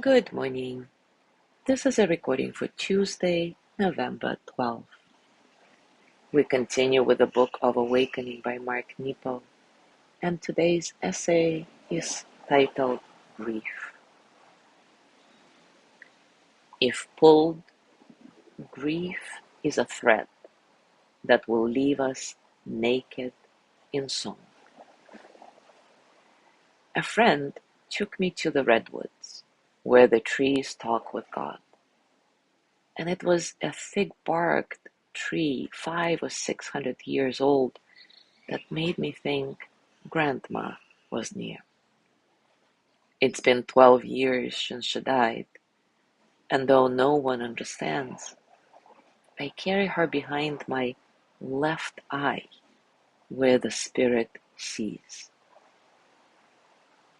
Good morning. This is a recording for Tuesday, November 12th. We continue with the Book of Awakening by Mark Nepo, and today's essay is titled Grief. If pulled, grief is a thread that will leave us naked in song. A friend took me to the redwoods, where the trees talk with God. And it was a thick-barked tree, 500 or 600 years old, that made me think Grandma was near. It's been 12 years since she died, and though no one understands, I carry her behind my left eye, where the spirit sees.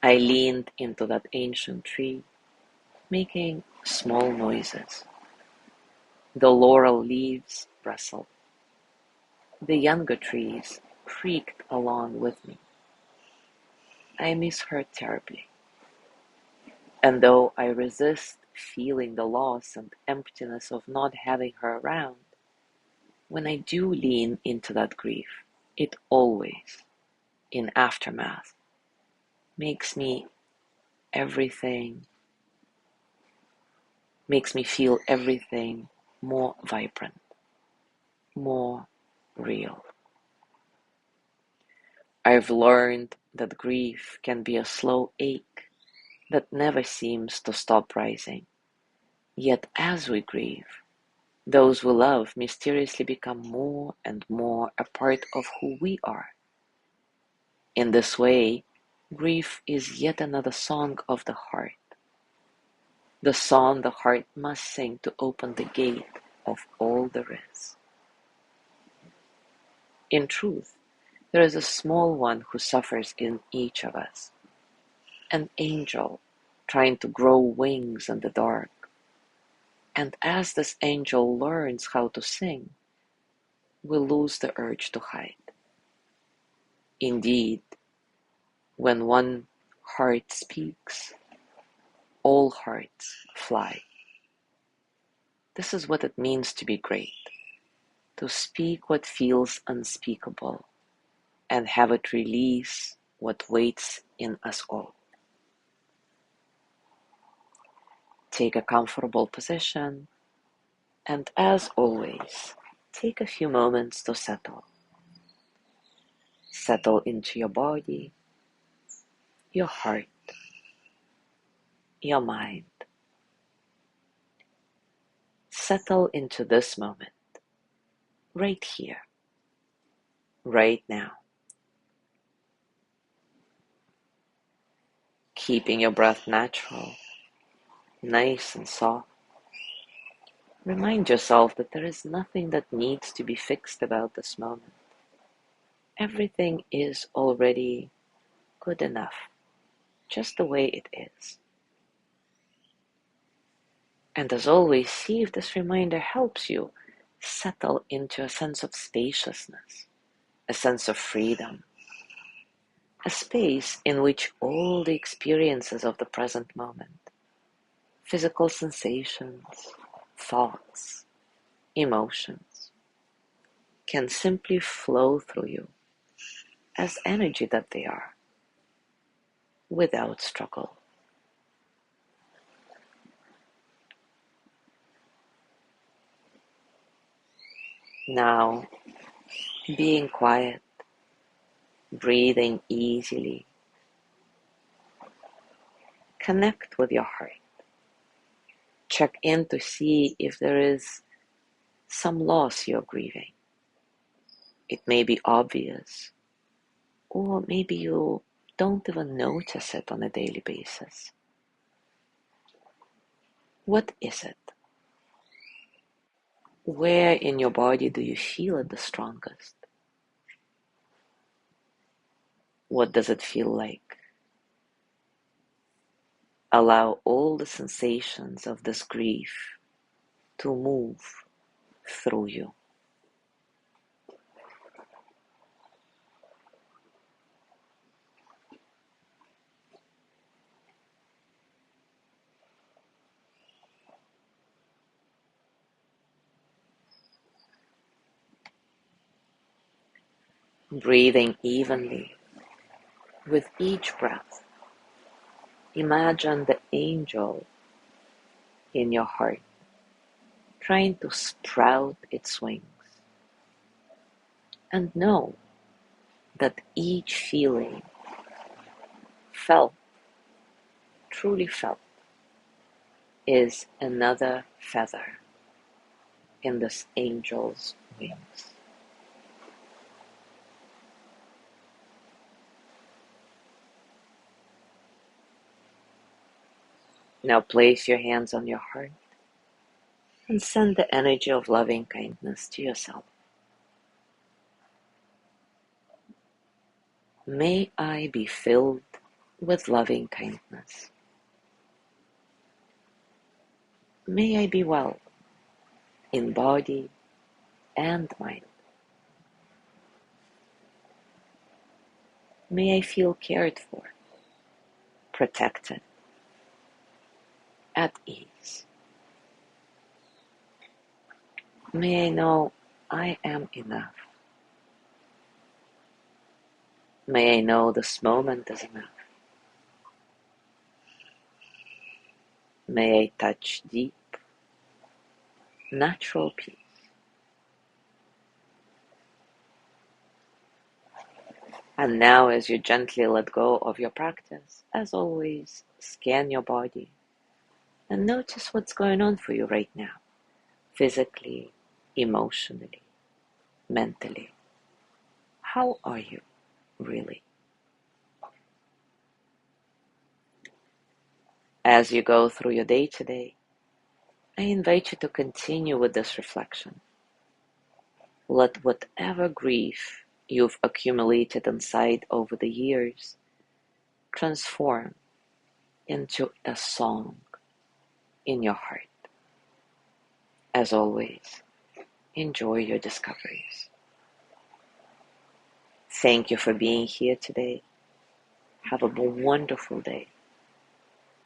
I leaned into that ancient tree, making small noises. The laurel leaves rustled. The younger trees creaked along with me. I miss her terribly, and though I resist feeling the loss and emptiness of not having her around, when I do lean into that grief, it always, in aftermath, makes me everything, makes me feel everything more vibrant, more real. I've learned that grief can be a slow ache that never seems to stop rising. Yet as we grieve, those we love mysteriously become more and more a part of who we are. In this way, grief is yet another song of the heart, the song the heart must sing to open the gate of all there is. In truth, there is a small one who suffers in each of us, an angel trying to grow wings in the dark. And as this angel learns how to sing, we lose the urge to hide. Indeed, when one heart speaks, all hearts fly. This is what it means to be great, to speak what feels unspeakable and have it release what waits in us all. Take a comfortable position, and as always, take a few moments to settle. Settle into your body, your heart, your mind. Settle into this moment, right here, right now. Keeping your breath natural, nice and soft. Remind yourself that there is nothing that needs to be fixed about this moment. Everything is already good enough, just the way it is. And as always, see if this reminder helps you settle into a sense of spaciousness, a sense of freedom, a space in which all the experiences of the present moment, physical sensations, thoughts, emotions, can simply flow through you as energy that they are, without struggle. Now, being quiet, breathing easily, connect with your heart. Check in to see if there is some loss you're grieving. It may be obvious, or maybe you don't even notice it on a daily basis. What is it? Where in your body do you feel it the strongest? What does it feel like? Allow all the sensations of this grief to move through you. breathing evenly with each breath. Imagine the angel in your heart trying to sprout its wings, and know that each feeling felt, truly felt, is another feather in this angel's wings. Now place your hands on your heart and send the energy of loving kindness to yourself. May I be filled with loving kindness. May I be well in body and mind. May I feel cared for, protected, at ease. May I know I am enough. May I know this moment is enough. May I touch deep, natural peace. And now, as you gently let go of your practice, as always, scan your body and notice what's going on for you right now, physically, emotionally, mentally. How are you really? As you go through your day today, I invite you to continue with this reflection. Let whatever grief you've accumulated inside over the years transform into a song in your heart. As always, enjoy your discoveries. Thank you for being here today. Have a wonderful day.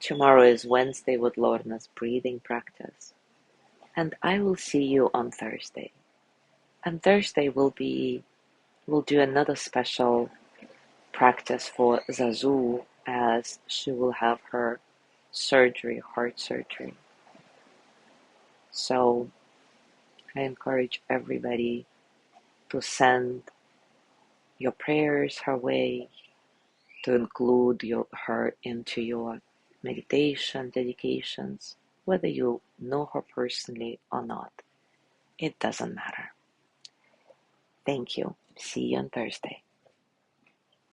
Tomorrow is Wednesday with Lorna's breathing practice, and I will see you on Thursday. And Thursday we'll do another special practice for Zazu as she will have her surgery, heart surgery. So I encourage everybody to send your prayers her way, to include her into your meditation dedications, whether you know her personally or not. It doesn't matter. Thank you. See you on Thursday.